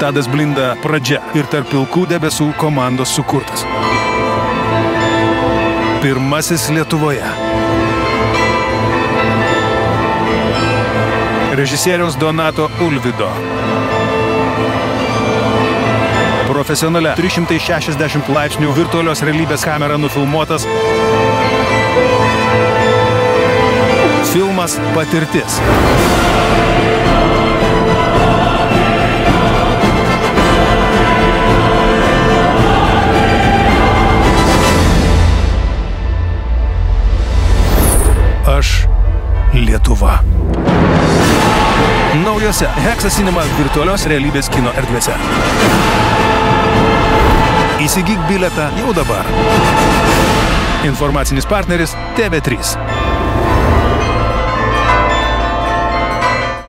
Tadas Blinda pradžia ir tarp pilkų debesų komandos sukurtas. Pirmasis Lietuvoje. Režisieriaus Donato Ulvydo. Profesionalia 360 laipsnių virtualios realybės kamera nufilmuotas filmas Patirtis. Aš Lietuva. Naujose Hexa Cinema virtualios realybės kino erdvėse. Įsigyk bilietą jau dabar. Informacinis partneris TV3.